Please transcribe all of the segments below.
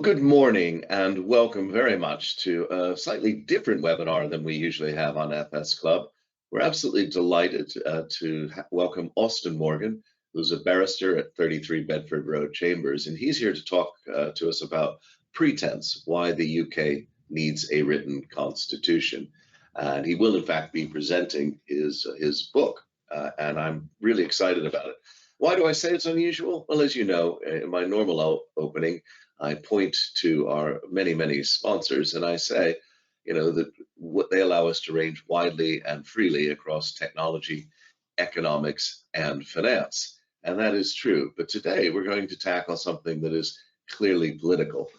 Good morning and welcome very much to a slightly different webinar than we usually have on FS Club. We're absolutely delighted to welcome Austen Morgan, who's a barrister at 33 Bedford Road, Chambers, and he's here to talk to us about Pretence, why the UK needs a written constitution. And he will in fact be presenting his book, and I'm really excited about it. Why do I say it's unusual? Well, as you know, in my normal opening, I point to our many sponsors and I say, that what they allow us to range widely and freely across technology, economics, and finance. And that is true. But today we're going to tackle something that is clearly political.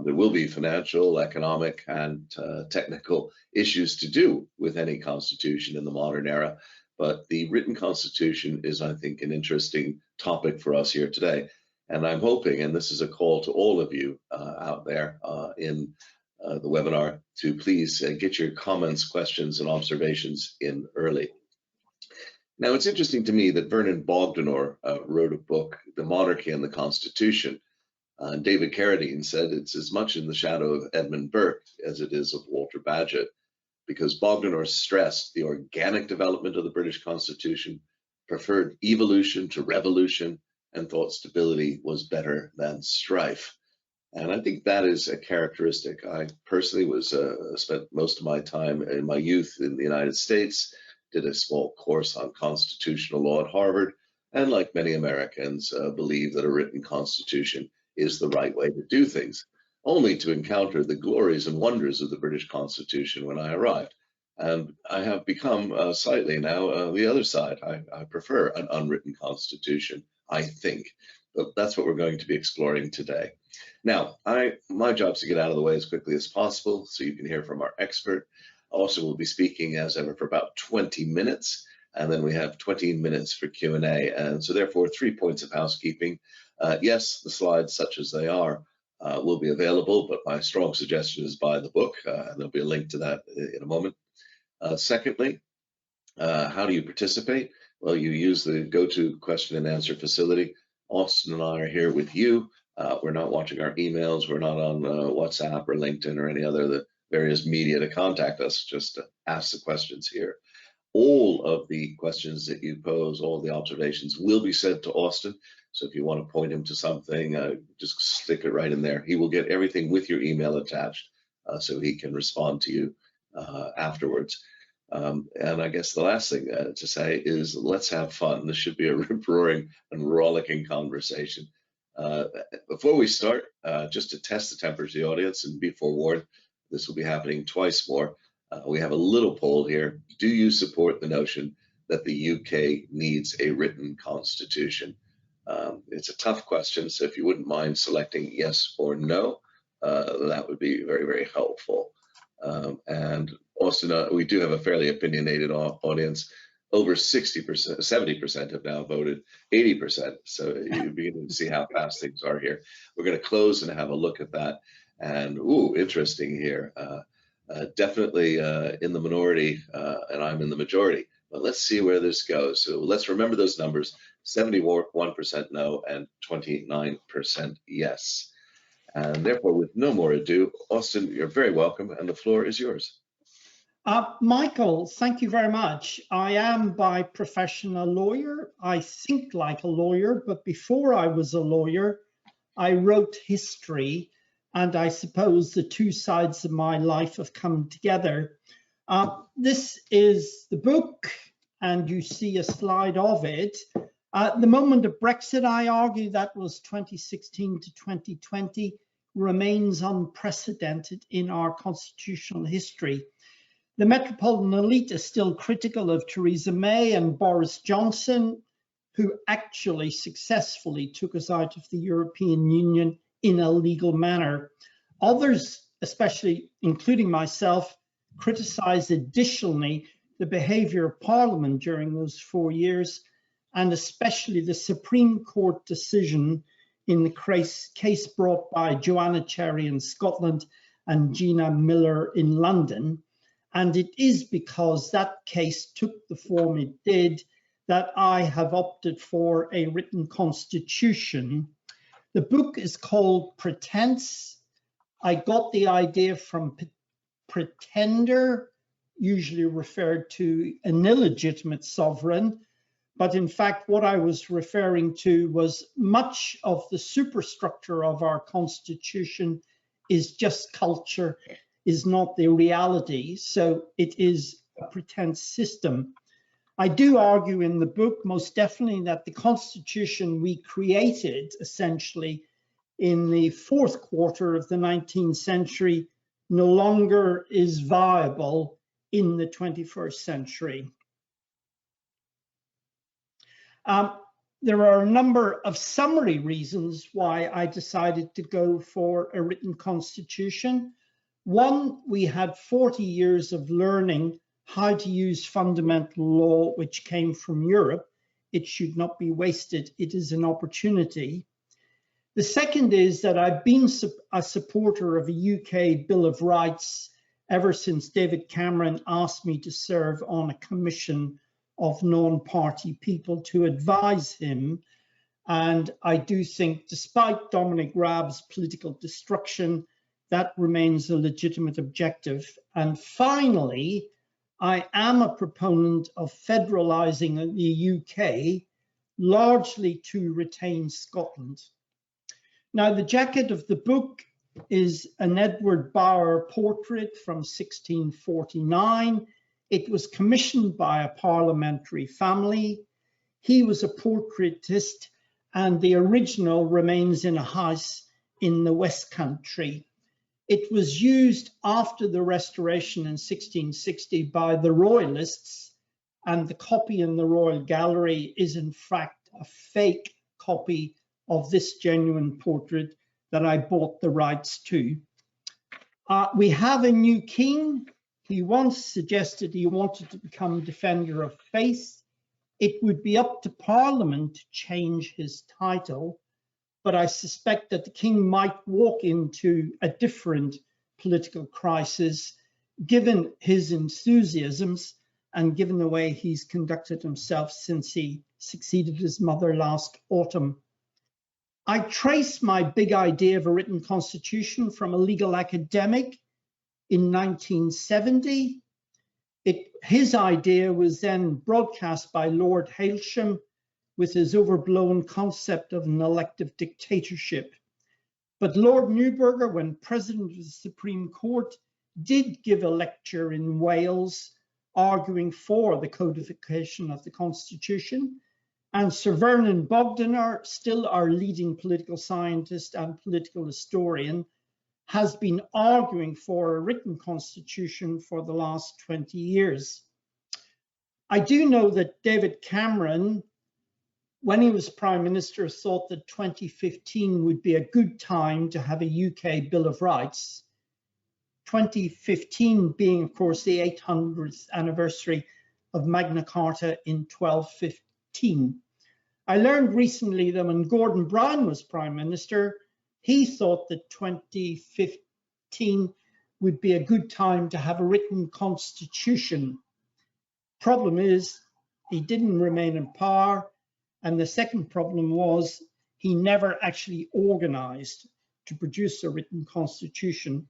There will be financial, economic, and technical issues to do with any constitution in the modern era. But the written constitution is, I think, an interesting topic for us here today. And I'm hoping, and this is a call to all of you out there in the webinar, to please get your comments, questions, and observations in early. Now, it's interesting to me that Vernon Bogdanor wrote a book, The Monarchy and the Constitution. David Carradine said it's as much in the shadow of Edmund Burke as it is of Walter Bagehot, because Bogdanor stressed the organic development of the British Constitution, preferred evolution to revolution, and thought stability was better than strife. And I think that is a characteristic. I personally spent most of my time in my youth in the United States, did a small course on constitutional law at Harvard, and like many Americans, believe that a written constitution is the right way to do things, only to encounter the glories and wonders of the British Constitution when I arrived. And I have become slightly now the other side. I prefer an unwritten constitution, I think. But that's what we're going to be exploring today. Now, my job is to get out of the way as quickly as possible so you can hear from our expert. Also, we'll be speaking as ever for about 20 minutes, and then we have 20 minutes for Q&A. And so therefore, 3 points of housekeeping. Yes, the slides, such as they are, will be available, but my strong suggestion is buy the book, and there'll be a link to that in a moment. Secondly, how do you participate? Well, you use the go-to question and answer facility. Austen and I are here with you. We're not watching our emails. We're not on WhatsApp or LinkedIn or any other of the various media to contact us, just to ask the questions here. All of the questions that you pose, all the observations will be said to Austen. So if you want to point him to something, just stick it right in there. He will get everything with your email attached so he can respond to you afterwards. And I guess the last thing to say is let's have fun. This should be a rip-roaring and rollicking conversation. Before we start, just to test the temperature of the audience and be forewarned, this will be happening twice more. We have a little poll here. Do you support the notion that the UK needs a written constitution? It's a tough question, so if you wouldn't mind selecting yes or no, that would be very helpful. And Austen, we do have a fairly opinionated audience. Over 60%, 70% have now voted, 80%. So you're beginning to see how fast things are here. We're going to close and have a look at that. And ooh, interesting here. Definitely in the minority, and I'm in the majority. But let's see where this goes. So let's remember those numbers: 71% no and 29% yes. And therefore, with no more ado, Austen, you're very welcome, and the floor is yours. Michael, thank you very much. I am by profession a lawyer. I think like a lawyer, but before I was a lawyer, I wrote history, and I suppose the two sides of my life have come together. This is the book, and you see a slide of it. The moment of Brexit, I argue that was 2016 to 2020, remains unprecedented in our constitutional history. The metropolitan elite is still critical of Theresa May and Boris Johnson, who actually successfully took us out of the European Union in a legal manner. Others, especially including myself, criticise additionally the behaviour of Parliament during those 4 years, and especially the Supreme Court decision in the case brought by Joanna Cherry in Scotland and Gina Miller in London. And it is because that case took the form it did that I have opted for a written constitution The book is called Pretence. I got the idea from pretender, usually referred to an illegitimate sovereign, but in fact what I was referring to was much of the superstructure of our constitution is just culture, is not the reality, so it is a pretense system. I do argue in the book most definitely that the constitution we created essentially in the fourth quarter of the 19th century no longer is viable in the 21st century. There are a number of summary reasons why I decided to go for a written constitution. One, we had 40 years of learning how to use fundamental law, which came from Europe. It should not be wasted. It is an opportunity. The second is that I've been a supporter of a UK Bill of Rights ever since David Cameron asked me to serve on a commission of non-party people to advise him. And I do think, despite Dominic Raab's political destruction, that remains a legitimate objective. And finally, I am a proponent of federalising the UK, largely to retain Scotland. Now, the jacket of the book is an Edward Bower portrait from 1649. It was commissioned by a parliamentary family. He was a portraitist, and the original remains in a house in the West Country. It was used after the Restoration in 1660 by the Royalists, and the copy in the Royal Gallery is in fact a fake copy of this genuine portrait that I bought the rights to. We have a new king. He once suggested he wanted to become defender of faith. It would be up to Parliament to change his title, but I suspect that the king might walk into a different political crisis, given his enthusiasms and given the way he's conducted himself since he succeeded his mother last autumn. I trace my big idea of a written constitution from a legal academic in 1970. His idea was then broadcast by Lord Hailsham with his overblown concept of an elective dictatorship. But Lord Neuberger, when president of the Supreme Court, did give a lecture in Wales arguing for the codification of the Constitution. And Sir Vernon Bogdaner, still our leading political scientist and political historian, has been arguing for a written constitution for the last 20 years. I do know that David Cameron, when he was Prime Minister, thought that 2015 would be a good time to have a UK Bill of Rights. 2015 being, of course, the 800th anniversary of Magna Carta in 1215. I learned recently that when Gordon Brown was Prime Minister, he thought that 2015 would be a good time to have a written constitution. Problem is, he didn't remain in power. And the second problem was he never actually organized to produce a written constitution.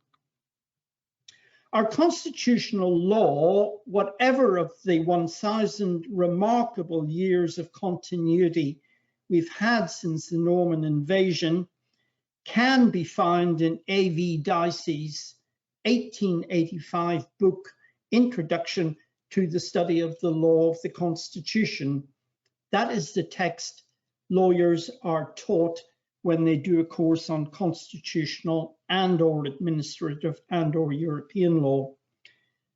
Our constitutional law, whatever of the 1,000 remarkable years of continuity we've had since the Norman invasion, can be found in A.V. Dicey's 1885 book, Introduction to the Study of the Law of the Constitution. That is the text lawyers are taught when they do a course on constitutional and/or administrative and/or European law.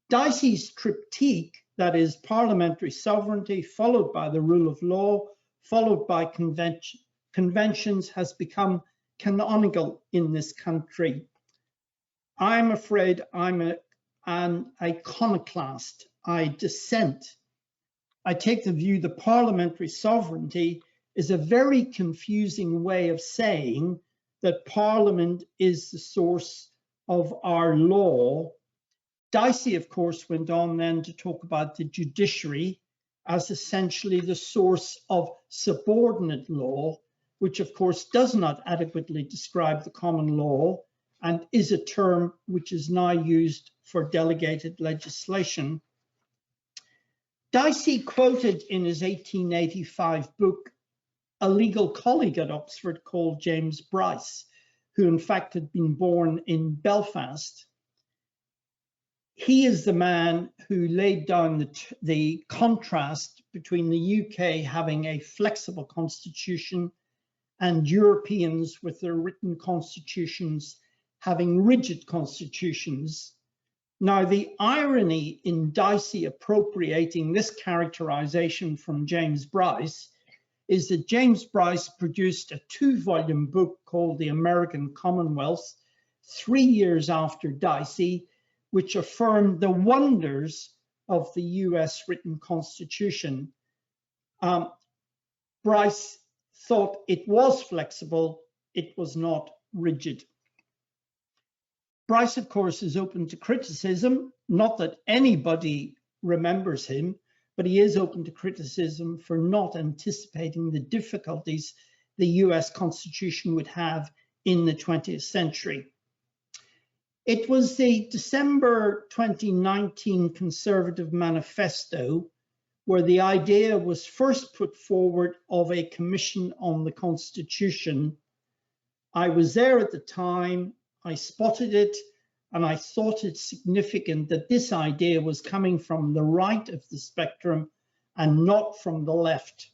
Dicey's triptych, that is parliamentary sovereignty, followed by the rule of law, followed by conventions, has become canonical in this country. I'm afraid I'm an iconoclast. I dissent. I take the view that parliamentary sovereignty is a very confusing way of saying that Parliament is the source of our law. Dicey, of course, went on then to talk about the judiciary as essentially the source of subordinate law, which of course does not adequately describe the common law and is a term which is now used for delegated legislation. Dicey quoted in his 1885 book a legal colleague at Oxford called James Bryce, who in fact had been born in Belfast. He is the man who laid down the contrast between the UK having a flexible constitution and Europeans with their written constitutions having rigid constitutions. Now, the irony in Dicey appropriating this characterization from James Bryce is that James Bryce produced a 2-volume book called The American Commonwealth 3 years after Dicey, which affirmed the wonders of the US written constitution. Bryce thought it was flexible, it was not rigid. Bryce, of course, is open to criticism, not that anybody remembers him, but he is open to criticism for not anticipating the difficulties the US Constitution would have in the 20th century. It was the December 2019 Conservative Manifesto where the idea was first put forward of a commission on the Constitution. I was there at the time, I spotted it, and I thought it significant that this idea was coming from the right of the spectrum and not from the left.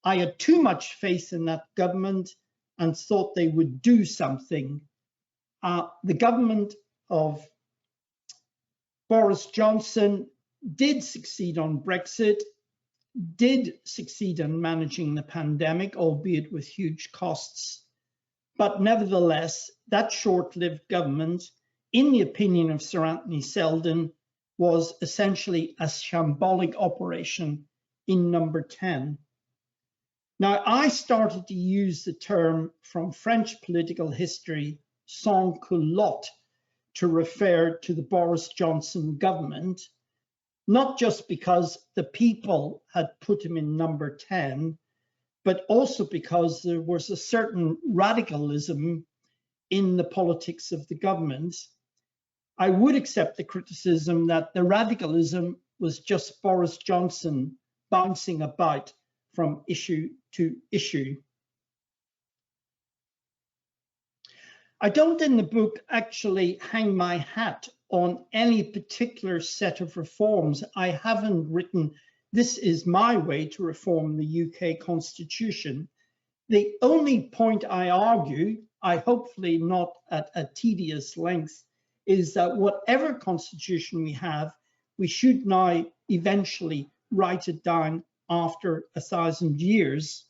I had too much faith in that government and thought they would do something. The government of Boris Johnson did succeed on Brexit, did succeed in managing the pandemic, albeit with huge costs. But nevertheless, that short-lived government, in the opinion of Sir Anthony Seldon, was essentially a shambolic operation in number 10. Now, I started to use the term from French political history, sans culotte, to refer to the Boris Johnson government, not just because the people had put him in number 10, but also because there was a certain radicalism in the politics of the government. I would accept the criticism that the radicalism was just Boris Johnson bouncing about from issue to issue. I don't in the book actually hang my hat on any particular set of reforms. I haven't written, this is my way to reform the UK Constitution. The only point I argue, I hopefully not at a tedious length, is that whatever constitution we have, we should now eventually write it down after 1,000 years.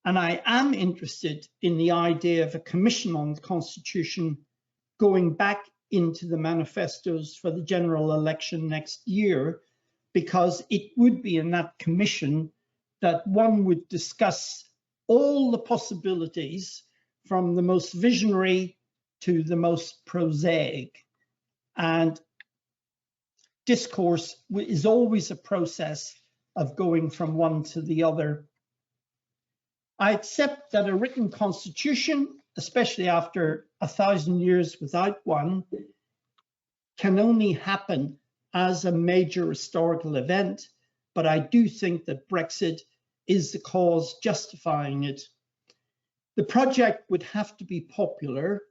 And I am interested in the idea of a commission on the Constitution going back into the manifestos for the general election next year, because it would be in that commission that one would discuss all the possibilities from the most visionary to the most prosaic. And discourse is always a process of going from one to the other. I accept that a written constitution, especially after 1,000 years without one, can only happen as a major historical event, but I do think that Brexit is the cause justifying it. The project would have to be popular.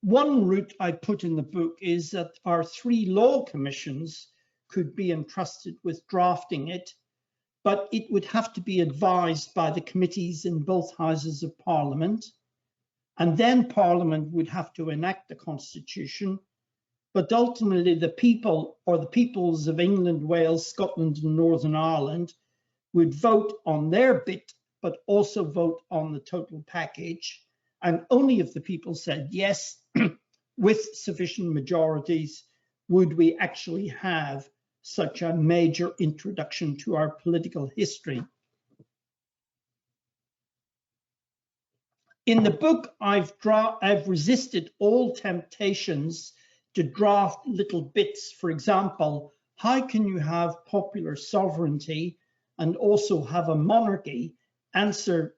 One route I put in the book is that our 3 law commissions could be entrusted with drafting it, but it would have to be advised by the committees in both houses of Parliament, and then Parliament would have to enact the Constitution, but ultimately the people, or the peoples of England, Wales, Scotland and Northern Ireland would vote on their bit, but also vote on the total package, and only if the people said yes, with sufficient majorities, would we actually have such a major introduction to our political history. In the book, I've resisted all temptations to draft little bits. For example, how can you have popular sovereignty and also have a monarchy? Answer,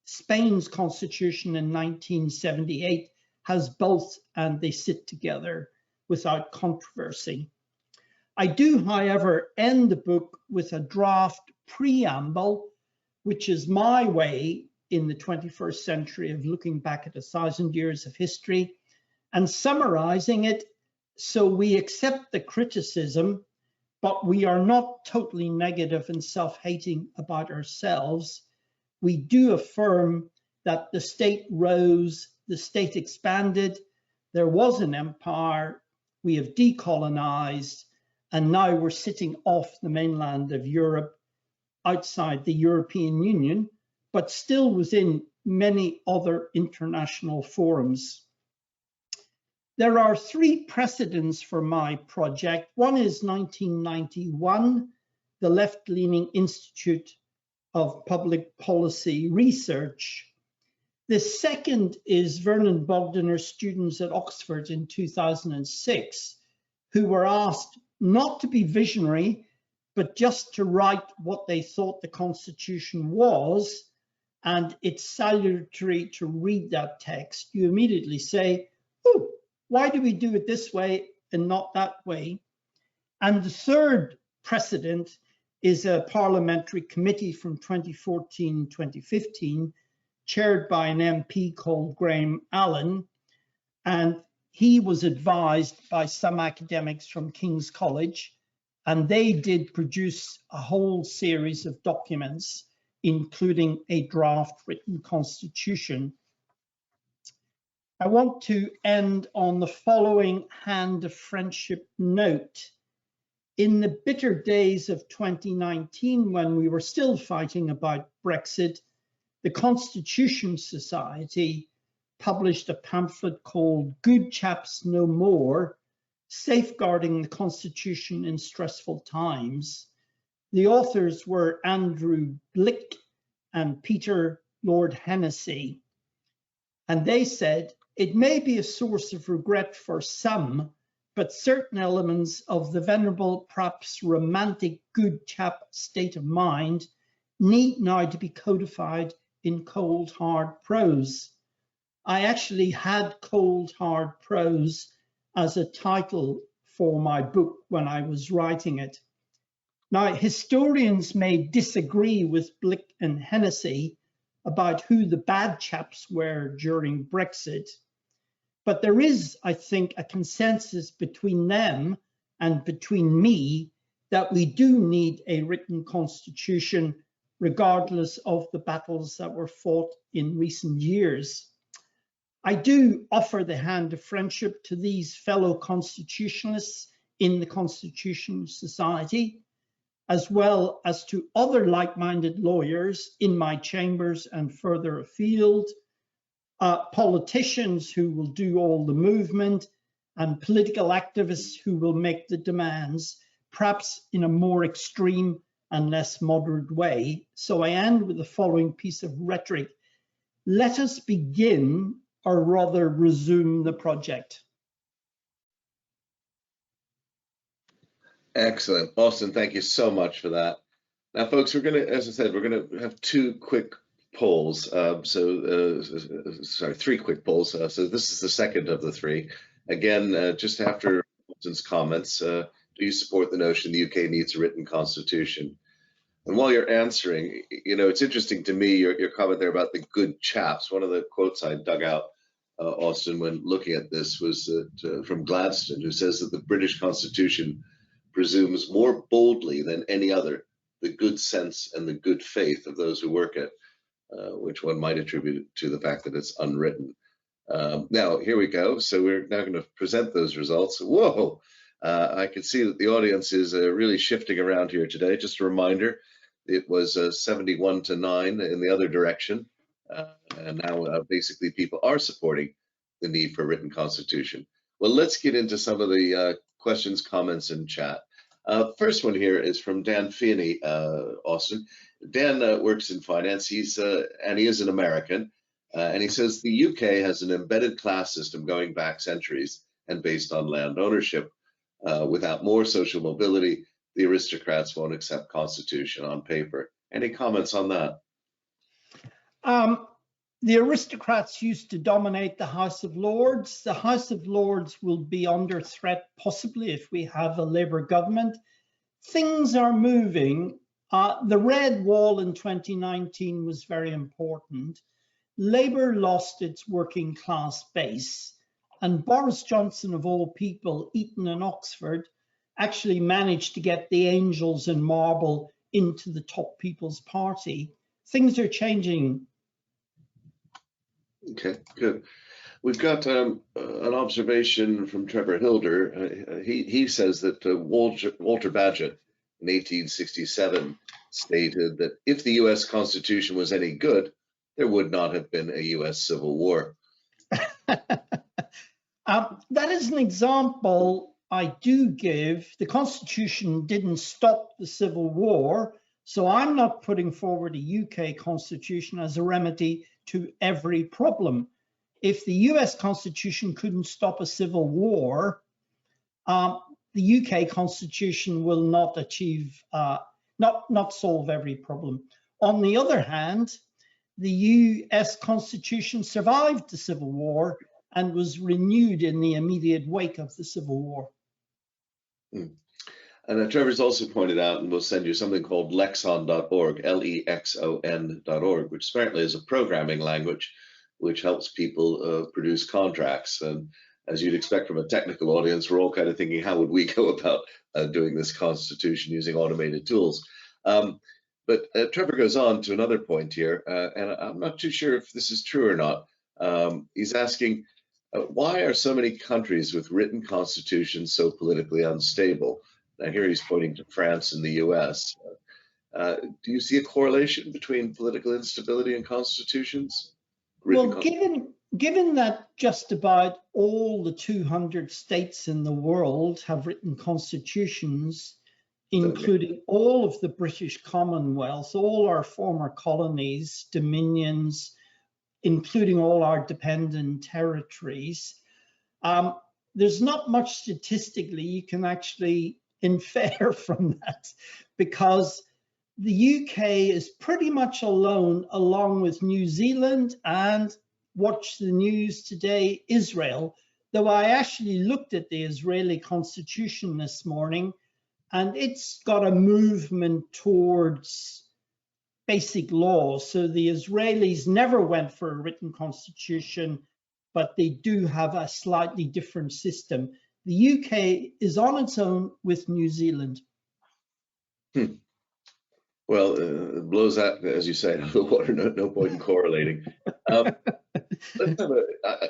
Spain's constitution in 1978 has both, and they sit together without controversy. I do, however, end the book with a draft preamble, which is my way in the 21st century of looking back at 1,000 years of history and summarizing it so we accept the criticism, but we are not totally negative and self-hating about ourselves. We do affirm that the state rose, the state expanded, there was an empire, we have decolonized, and now we're sitting off the mainland of Europe, outside the European Union, but still within many other international forums. There are three precedents for my project. One is 1991, the Left-Leaning Institute of Public Policy Research. The second is Vernon Bogdaner's students at Oxford in 2006, who were asked not to be visionary, but just to write what they thought the Constitution was, and it's salutary to read that text. You immediately say, oh, why do we do it this way and not that way? And the third precedent is a parliamentary committee from 2014-2015, chaired by an MP called Graham Allen, and he was advised by some academics from King's College, and they did produce a whole series of documents, including a draft written constitution. I want to end on the following hand of friendship note. In the bitter days of 2019, when we were still fighting about Brexit, the Constitution Society published a pamphlet called Good Chaps No More, Safeguarding the Constitution in Stressful Times. The authors were Andrew Blick and Peter Lord Hennessy. And they said, it may be a source of regret for some, but certain elements of the venerable, perhaps romantic good chap state of mind need now to be codified in cold, hard prose. I actually had cold, hard prose as a title for my book when I was writing it. Now, historians may disagree with Blick and Hennessy about who the bad chaps were during Brexit, but there is, I think, a consensus between them and between me that we do need a written constitution, regardless of the battles that were fought in recent years. I do offer the hand of friendship to these fellow constitutionalists in the Constitution Society, as well as to other like-minded lawyers in my chambers and further afield, politicians who will do all the movement, and political activists who will make the demands, perhaps in a more extreme and less moderate way. So I end with the following piece of rhetoric. Let us begin, or rather resume the project. Excellent. Austen, thank you so much for that. Now, folks, we're going to, as I said, we're going to have two quick polls. Three quick polls. So this is the second of the three. Again, just after Austen's comments, do you support the notion the UK needs a written constitution? And while you're answering, you know, it's interesting to me, your comment there about the good chaps. One of the quotes I dug out, Austen, when looking at this was from Gladstone, who says that the British Constitution presumes more boldly than any other the good sense and the good faith of those who work it, which one might attribute to the fact that it's unwritten. Now, here we go. So we're now going to present those results. Whoa! I can see that the audience is really shifting around here today. Just a reminder, it was 71-9 in the other direction. And now basically people are supporting the need for a written constitution. Well, let's get into some of the questions, comments, and chat. First one here is from Dan Feeney, Austen. Dan works in finance. He is an American, and he says the UK has an embedded class system going back centuries and based on land ownership. Without more social mobility, the aristocrats won't accept constitution on paper. Any comments on that? The aristocrats used to dominate the House of Lords. The House of Lords will be under threat possibly if we have a Labour government. Things are moving. The Red Wall in 2019 was very important. Labour lost its working class base, and Boris Johnson, of all people, Eton and Oxford, actually managed to get the angels in marble into the top People's Party. Things are changing. Okay, good. We've got an observation from Trevor Hilder. He says that Walter Bagehot in 1867 stated that if the US Constitution was any good, there would not have been a US Civil War. That is an example I do give. The Constitution didn't stop the Civil War, so I'm not putting forward a UK Constitution as a remedy to every problem. If the US Constitution couldn't stop a civil war, the UK Constitution will not achieve, not solve every problem. On the other hand, the US Constitution survived the Civil War and was renewed in the immediate wake of the Civil War. And Trevor's also pointed out, and we'll send you something called lexon.org, Lexon.org, which apparently is a programming language which helps people produce contracts. And as you'd expect from a technical audience, we're all kind of thinking, how would we go about doing this constitution using automated tools? But Trevor goes on to another point here, and I'm not too sure if this is true or not. He's asking, why are so many countries with written constitutions so politically unstable? Now here he's pointing to France and the US. Do you see a correlation between political instability and constitutions? Well, given that just about all the 200 states in the world have written constitutions, including all of the British Commonwealth, all our former colonies, dominions, including all our dependent territories, there's not much statistically you can actually infer from that, because the UK is pretty much alone, along with New Zealand and, watch the news today, Israel. Though I actually looked at the Israeli constitution this morning, and it's got a movement towards basic laws. So the Israelis never went for a written constitution, but they do have a slightly different system. The UK is on its own with New Zealand. Well, it blows that, as you say, out of the water. No point in correlating. Now,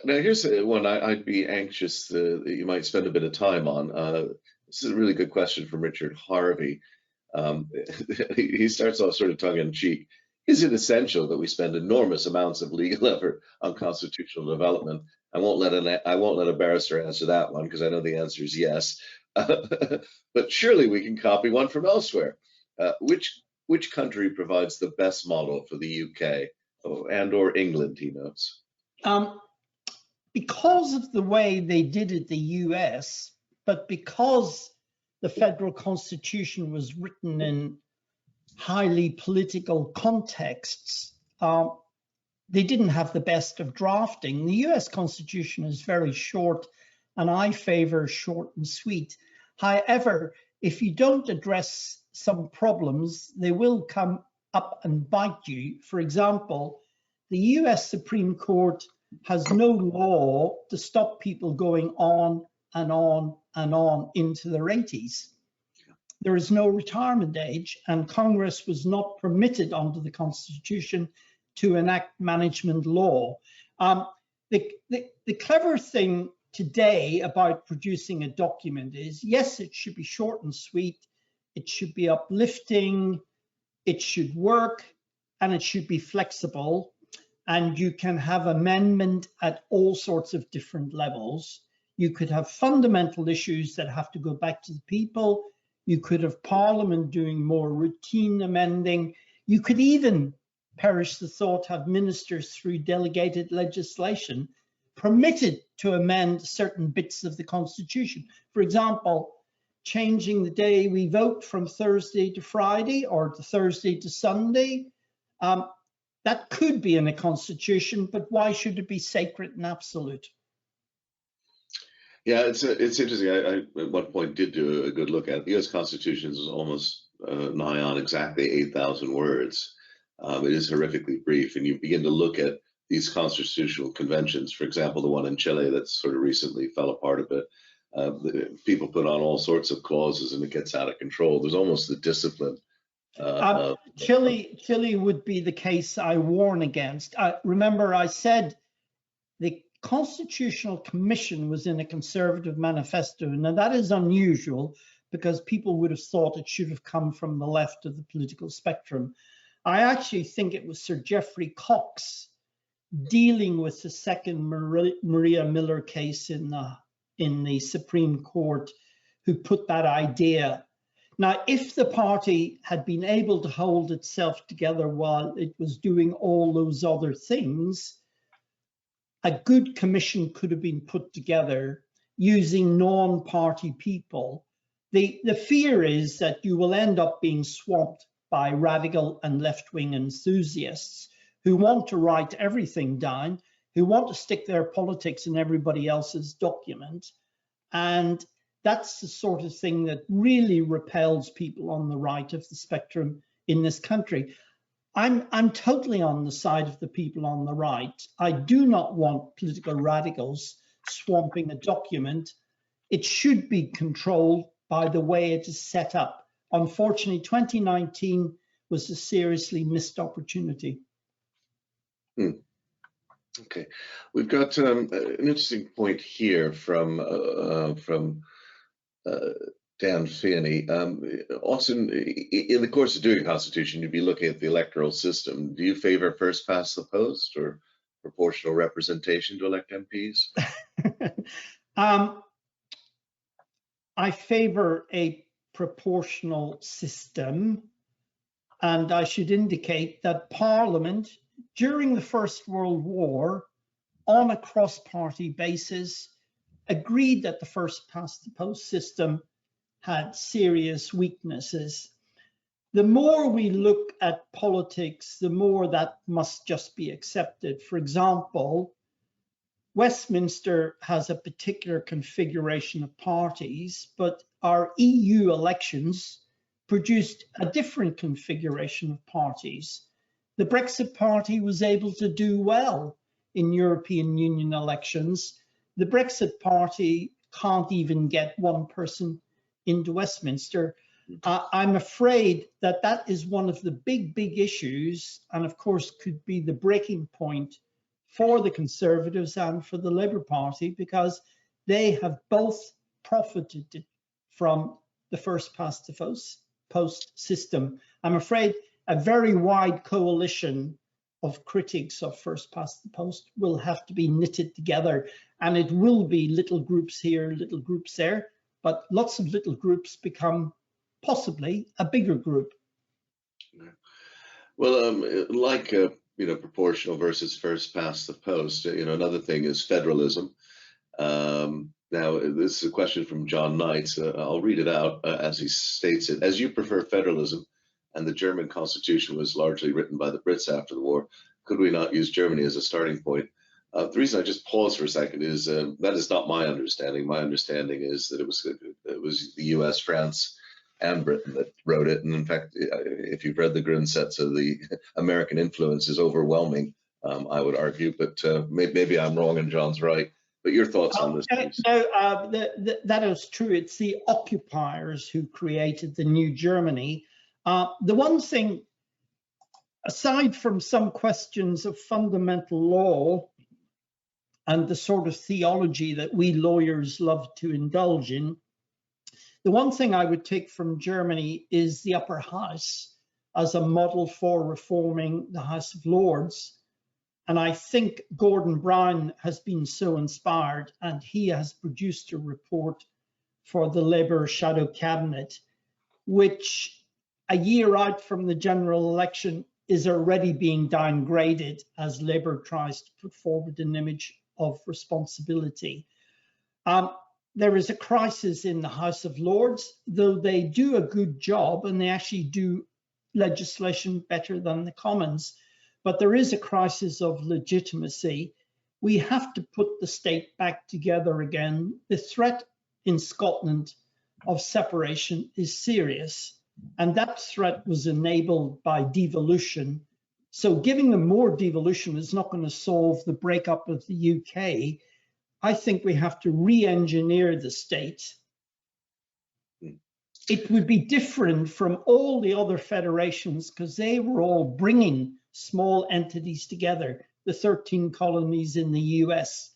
here's one I'd be anxious that you might spend a bit of time on. This is a really good question from Richard Harvey. He starts off sort of tongue-in-cheek. Is it essential that we spend enormous amounts of legal effort on constitutional development? I won't let a barrister answer that one, because I know the answer is yes. But surely we can copy one from elsewhere. Which country provides the best model for the UK and or England, he notes? Because of the way they did it, the US, but because the federal constitution was written in highly political contexts, they didn't have the best of drafting. The US Constitution is very short, and I favor short and sweet. However, if you don't address some problems, they will come up and bite you. For example, the US Supreme Court has no law to stop people going on and on and on into their 80s. There is no retirement age, and Congress was not permitted under the Constitution to enact management law. The clever thing today about producing a document is, yes, it should be short and sweet, it should be uplifting, it should work, and it should be flexible, and you can have amendment at all sorts of different levels. You could have fundamental issues that have to go back to the people. You could have Parliament doing more routine amending. You could even, perish the thought, have ministers through delegated legislation permitted to amend certain bits of the Constitution. For example, changing the day we vote from Thursday to Friday or the Thursday to Sunday. That could be in a constitution, but why should it be sacred and absolute? Yeah, it's interesting. I at one point did do a good look at it. The U.S. Constitution is almost nigh on exactly 8,000 words. It is horrifically brief, and you begin to look at these constitutional conventions. For example, the one in Chile that sort of recently fell apart a bit. People put on all sorts of clauses, and it gets out of control. There's almost the discipline. Chile would be the case I warn against. Remember, I said the Constitutional Commission was in a conservative manifesto. Now, that is unusual because people would have thought it should have come from the left of the political spectrum. I actually think it was Sir Geoffrey Cox dealing with the second Maria Miller case in the Supreme Court who put that idea. Now, if the party had been able to hold itself together while it was doing all those other things, a good commission could have been put together using non-party people. The fear is that you will end up being swamped by radical and left-wing enthusiasts who want to write everything down, who want to stick their politics in everybody else's document. And that's the sort of thing that really repels people on the right of the spectrum in this country. I'm totally on the side of the people on the right. I do not want political radicals swamping a document. It should be controlled by the way it is set up. Unfortunately, 2019 was a seriously missed opportunity. Okay, we've got an interesting point here from Dan Finney. Austen, in the course of doing a constitution, you'd be looking at the electoral system. Do you favor first past the post or proportional representation to elect MPs? I favor a proportional system, and I should indicate that Parliament during the First World War, on a cross-party basis, agreed that the first past the post system had serious weaknesses. The more we look at politics, the more that must just be accepted. For example, Westminster has a particular configuration of parties, but our EU elections produced a different configuration of parties. The Brexit Party was able to do well in European Union elections. The Brexit Party can't even get one person into Westminster. I'm afraid that that is one of the big issues, and of course could be the breaking point for the Conservatives and for the Labour Party, because they have both profited from the first past the post system. I'm afraid a very wide coalition of critics of first past the post will have to be knitted together, and it will be little groups here, little groups there, but lots of little groups become possibly a bigger group. Well, like proportional versus first past the post, another thing is federalism. Now, this is a question from John Knight. I'll read it out as he states it. As you prefer federalism, and the German constitution was largely written by the Brits after the war, could we not use Germany as a starting point? The reason I just pause for a second is that is not my understanding. My understanding is that it was the US, France, and Britain that wrote it. And in fact, if you've read the Grundsätze, the American influence is overwhelming, I would argue, but maybe I'm wrong and John's right. But your thoughts on this, please? No, that is true. It's the occupiers who created the new Germany. The one thing, aside from some questions of fundamental law and the sort of theology that we lawyers love to indulge in, the one thing I would take from Germany is the upper house as a model for reforming the House of Lords. And I think Gordon Brown has been so inspired, and he has produced a report for the Labour Shadow Cabinet, which a year out from the general election is already being downgraded as Labour tries to put forward an image of responsibility. There is a crisis in the House of Lords, though they do a good job and they actually do legislation better than the Commons. but there is a crisis of legitimacy. We have to put the state back together again. The threat in Scotland of separation is serious, and that threat was enabled by devolution. So giving them more devolution is not going to solve the breakup of the UK. I think we have to re-engineer the state. It would be different from all the other federations because they were all bringing small entities together, the 13 colonies in the US,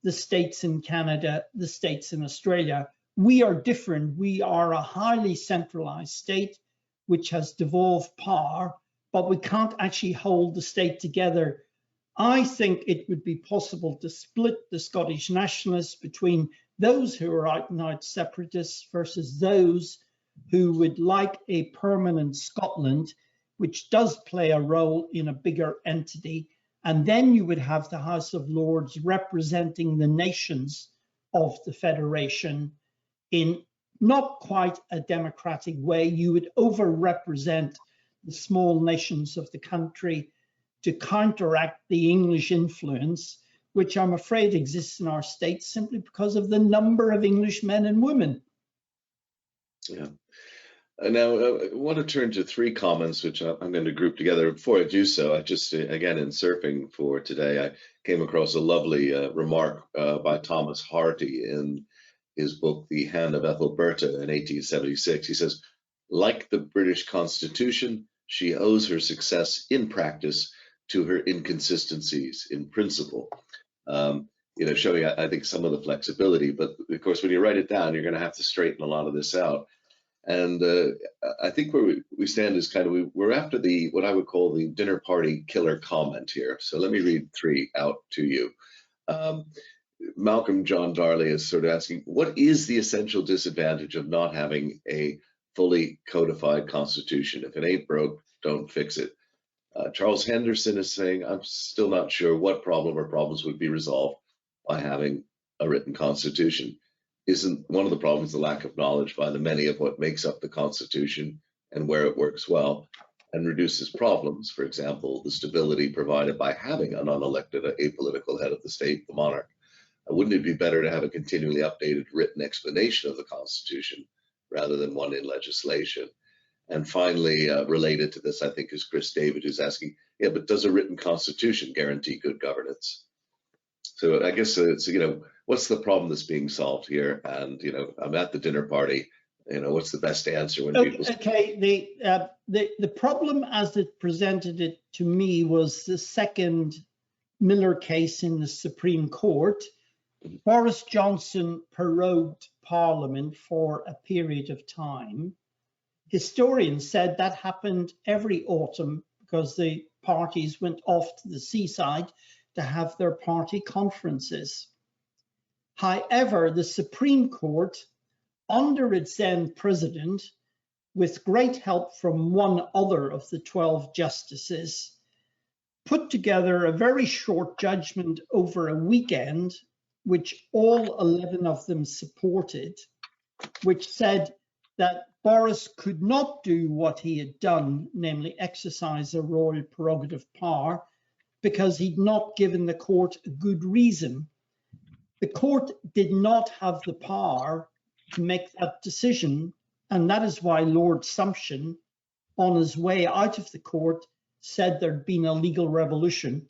the states in Canada, the states in Australia. We are different. We are a highly centralized state which has devolved power, but we can't actually hold the state together. I think it would be possible to split the Scottish nationalists between those who are out and out separatists versus those who would like a permanent Scotland, which does play a role in a bigger entity. And then you would have the House of Lords representing the nations of the Federation in not quite a democratic way. You would over-represent the small nations of the country to counteract the English influence, which I'm afraid exists in our state simply because of the number of English men and women. Yeah. Now, I want to turn to three comments, which I'm going to group together. Before I do so, I just, again, in surfing for today, I came across a lovely remark by Thomas Hardy in his book, The Hand of Ethelberta in 1876. He says, like the British Constitution, she owes her success in practice to her inconsistencies in principle. Showing, I think, some of the flexibility, but of course, when you write it down, you're going to have to straighten a lot of this out. And I think where we stand is kind of, we're after the, what I would call the dinner party killer comment here. So let me read three out to you. Malcolm John Darley is sort of asking, what is the essential disadvantage of not having a fully codified constitution? If it ain't broke, don't fix it. Charles Henderson is saying, I'm still not sure what problem or problems would be resolved by having a written constitution. Isn't one of the problems the lack of knowledge by the many of what makes up the Constitution and where it works well and reduces problems? For example, the stability provided by having an unelected, apolitical head of the state, the monarch. Wouldn't it be better to have a continually updated written explanation of the Constitution rather than one in legislation? And finally, related to this, I think, is Chris David, who's asking, yeah, but does a written Constitution guarantee good governance? So I guess it's, what's the problem that's being solved here? And, I'm at the dinner party, what's the best answer when people... Okay, the problem as it presented it to me was the second Miller case in the Supreme Court. Boris Johnson prorogued Parliament for a period of time. Historians said that happened every autumn because the parties went off to the seaside to have their party conferences. However, the Supreme Court, under its then president, with great help from one other of the 12 justices, put together a very short judgment over a weekend, which all 11 of them supported, which said that Boris could not do what he had done, namely exercise a royal prerogative power, because he'd not given the court a good reason. The court did not have the power to make that decision, and that is why Lord Sumption, on his way out of the court, said there'd been a legal revolution.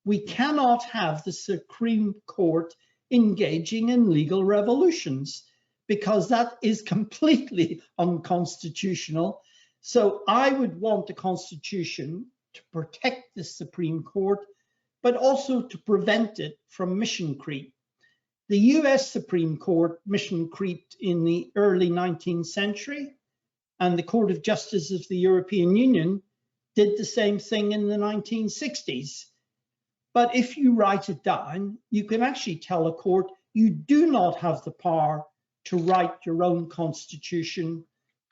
We cannot have the Supreme Court engaging in legal revolutions because that is completely unconstitutional. So I would want a constitution to protect the Supreme Court, but also to prevent it from mission creep. The US Supreme Court mission creeped in the early 19th century, and the Court of Justice of the European Union did the same thing in the 1960s. But if you write it down, you can actually tell a court you do not have the power to write your own constitution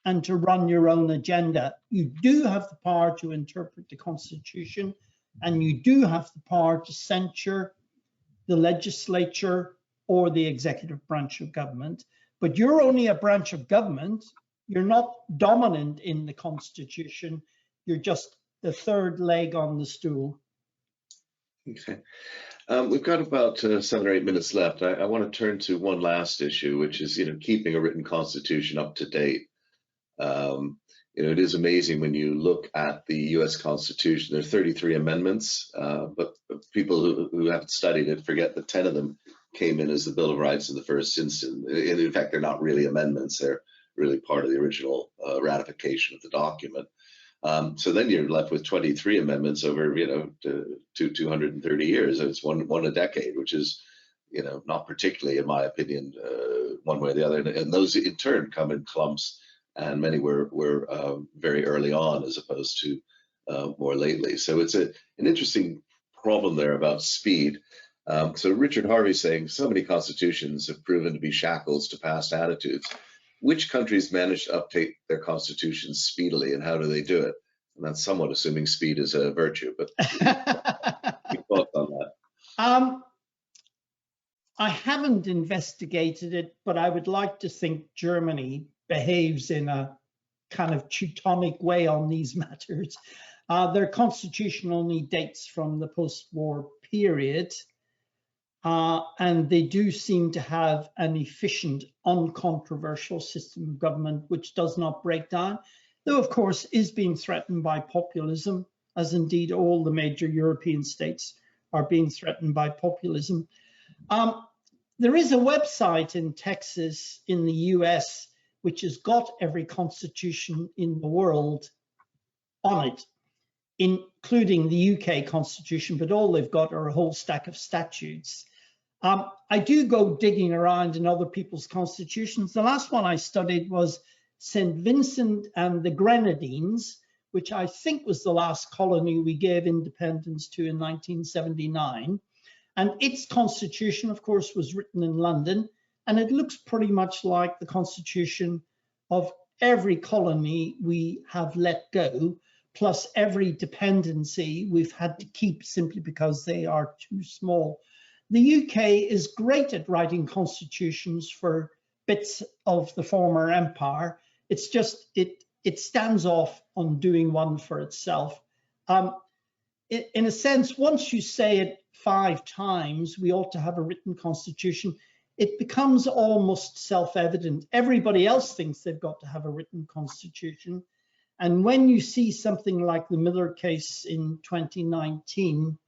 and to run your own agenda. You do have the power to interpret the Constitution, and you do have the power to censure the legislature or the executive branch of government. But you're only a branch of government. You're not dominant in the Constitution. You're just the third leg on the stool. Okay. We've got about 7 or 8 minutes left. I want to turn to one last issue, which is, keeping a written constitution up to date. It is amazing when you look at the U.S. Constitution. There are 33 amendments, but people who haven't studied it forget that 10 of them came in as the Bill of Rights in the first instance. And in fact, they're not really amendments. They're really part of the original ratification of the document. So then you're left with 23 amendments over, 230 years. It's one a decade, which is, not particularly, in my opinion, one way or the other. And those in turn come in clumps, and many were very early on as opposed to more lately. So it's an interesting problem there about speed. So Richard Harvey's saying so many constitutions have proven to be shackles to past attitudes. Which countries manage to update their constitutions speedily, and how do they do it? And that's somewhat assuming speed is a virtue, but your thoughts on that? I haven't investigated it, but I would like to think Germany behaves in a kind of Teutonic way on these matters. Their constitution only dates from the post-war period. And they do seem to have an efficient, uncontroversial system of government which does not break down, though of course is being threatened by populism, as indeed all the major European states are being threatened by populism. There is a website in Texas in the US which has got every constitution in the world on it, including the UK constitution, but all they've got are a whole stack of statutes. I do go digging around in other people's constitutions. The last one I studied was St. Vincent and the Grenadines, which I think was the last colony we gave independence to in 1979. And its constitution, of course, was written in London, and it looks pretty much like the constitution of every colony we have let go, plus every dependency we've had to keep simply because they are too small. The UK is great at writing constitutions for bits of the former empire. It's just, it stands off on doing one for itself. In a sense, once you say it 5 times, we ought to have a written constitution, it becomes almost self-evident. Everybody else thinks they've got to have a written constitution. And when you see something like the Miller case in 2019,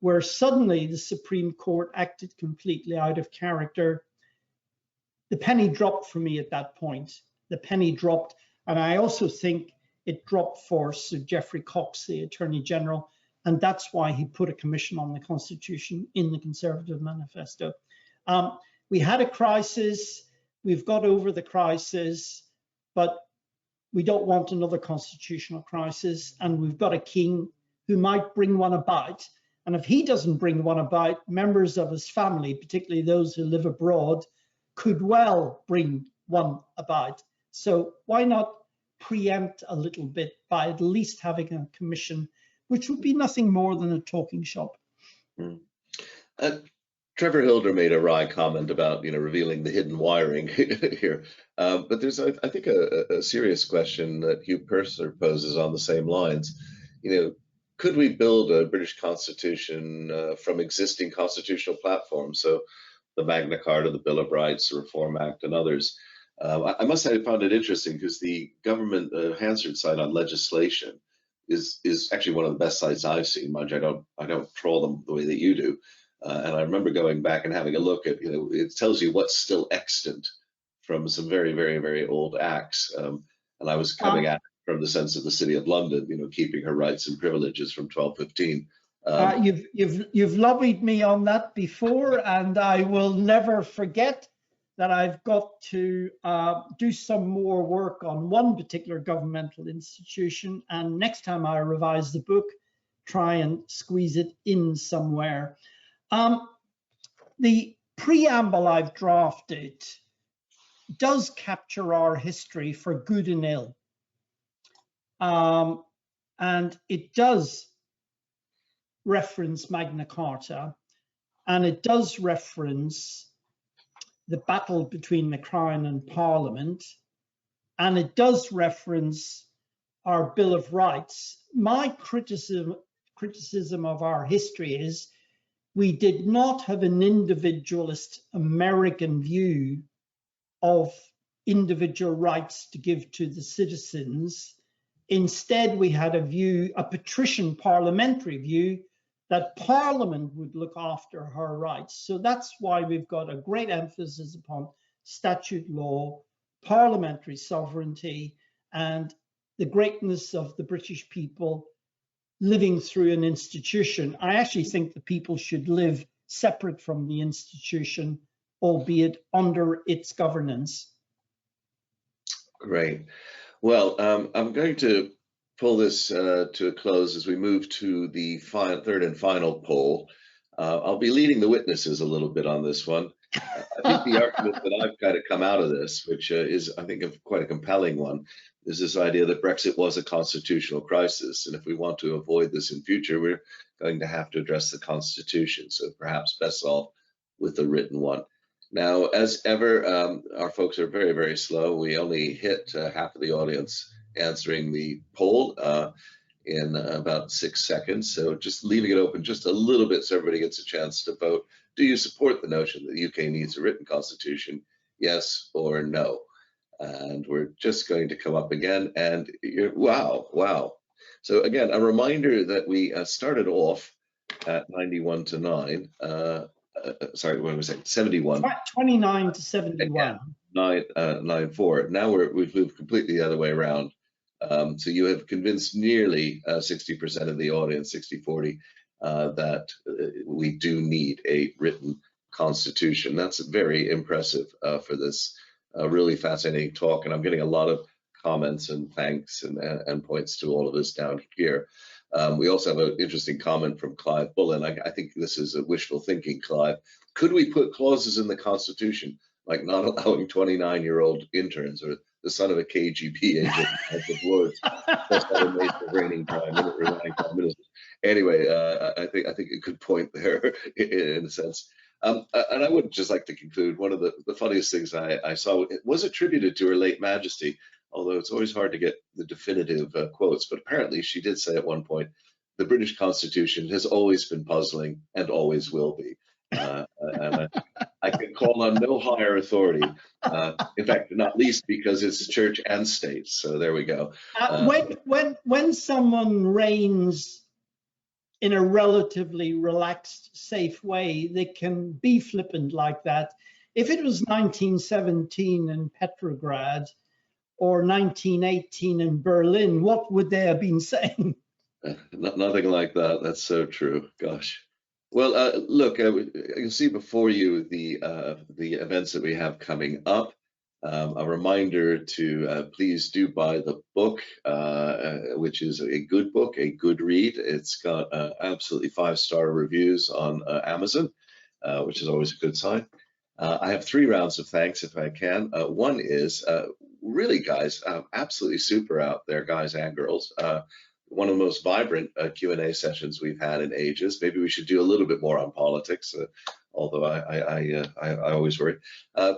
where suddenly the Supreme Court acted completely out of character, the penny dropped for me at that point. The penny dropped, and I also think it dropped for Sir Geoffrey Cox, the Attorney General, and that's why he put a commission on the Constitution in the Conservative Manifesto. We had a crisis, we've got over the crisis, but we don't want another constitutional crisis, and we've got a king who might bring one about. And if he doesn't bring one about, members of his family, particularly those who live abroad, could well bring one about. So why not preempt a little bit by at least having a commission, which would be nothing more than a talking shop. Trevor Hilder made a wry comment about, revealing the hidden wiring here. But there's, I think, a serious question that Hugh Purser poses on the same lines. Could we build a British constitution from existing constitutional platforms? So the Magna Carta, the Bill of Rights, the Reform Act, and others. I must say I found it interesting because the government Hansard site on legislation is actually one of the best sites I've seen. Mind you, I don't troll them the way that you do. And I remember going back and having a look at, it tells you what's still extant from some very, very, very old acts. And I was coming at it from the sense of the City of London, keeping her rights and privileges from 1215. You've lobbied me on that before, and I will never forget that I've got to do some more work on one particular governmental institution, and next time I revise the book, try and squeeze it in somewhere. The preamble I've drafted does capture our history for good and ill. And it does reference Magna Carta, and it does reference the battle between the Crown and Parliament, and it does reference our Bill of Rights, my criticism of our history is we did not have an individualist American view of individual rights to give to the citizens. Instead, we had a patrician parliamentary view that Parliament would look after her rights. So that's why we've got a great emphasis upon statute law, parliamentary sovereignty, and the greatness of the British people living through an institution. I actually think the people should live separate from the institution, albeit under its governance. Great. Well, I'm going to pull this to a close as we move to the third and final poll. I'll be leading the witnesses a little bit on this one. I think the argument that I've kind of come out of this, which is, I think, quite a compelling one, is this idea that Brexit was a constitutional crisis. And if we want to avoid this in future, we're going to have to address the Constitution. So perhaps best solved with a written one. Now, as ever, our folks are very, very slow. We only hit half of the audience answering the poll in about 6 seconds. So just leaving it open just a little bit so everybody gets a chance to vote. Do you support the notion that the UK needs a written constitution? Yes or no? And we're just going to come up again and wow. So again, a reminder that we started off at 91 to 9. Sorry, what was it? 71. 29 to 71. 9-4. Now we've moved completely the other way around. So you have convinced nearly 60% of the audience, 60-40, that we do need a written constitution. That's very impressive for this really fascinating talk. And I'm getting a lot of comments and thanks and points to all of this down here. We also have an interesting comment from Clive Bullen. I think this is a wishful thinking, Clive. Could we put clauses in the Constitution, like not allowing 29-year-old interns or the son of a KGB agent at the board, just had a major reigning prime minister? Anyway, I think a good point there in a sense. And I would just like to conclude, one of the funniest things I saw, it was attributed to Her Late Majesty, although it's always hard to get the definitive quotes, but apparently she did say at one point, the British Constitution has always been puzzling and always will be. And I can call on no higher authority, in fact, not least because it's church and state. So there we go. When someone reigns in a relatively relaxed, safe way, they can be flippant like that. If it was 1917 in Petrograd or 1918 in Berlin, what would they have been saying? Nothing like that. That's so true. Gosh. Well, look, you can see before you the events that we have coming up. A reminder to please do buy the book, which is a good book, a good read. It's got absolutely 5-star reviews on Amazon, which is always a good sign. I have 3 rounds of thanks if I can. One is really, guys, absolutely super out there, guys and girls. One of the most vibrant Q&A sessions we've had in ages. Maybe we should do a little bit more on politics, although I always worry.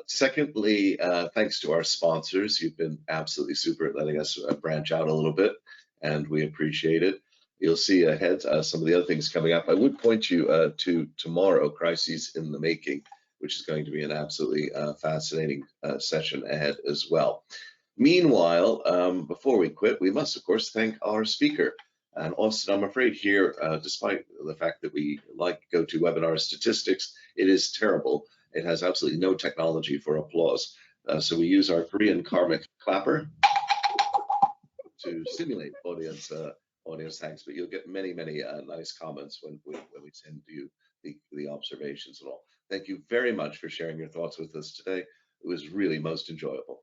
Secondly, thanks to our sponsors. You've been absolutely super at letting us branch out a little bit, and we appreciate it. You'll see ahead some of the other things coming up. I would point you to tomorrow, Crises in the Making, which is going to be an absolutely fascinating session ahead as well. Meanwhile, before we quit, we must, of course, thank our speaker. And Austen, I'm afraid here, despite the fact that we like GoToWebinar statistics, it is terrible. It has absolutely no technology for applause. So we use our Korean karmic clapper to stimulate audience thanks, but you'll get many nice comments when we send you the observations and all. Thank you very much for sharing your thoughts with us today. It was really most enjoyable.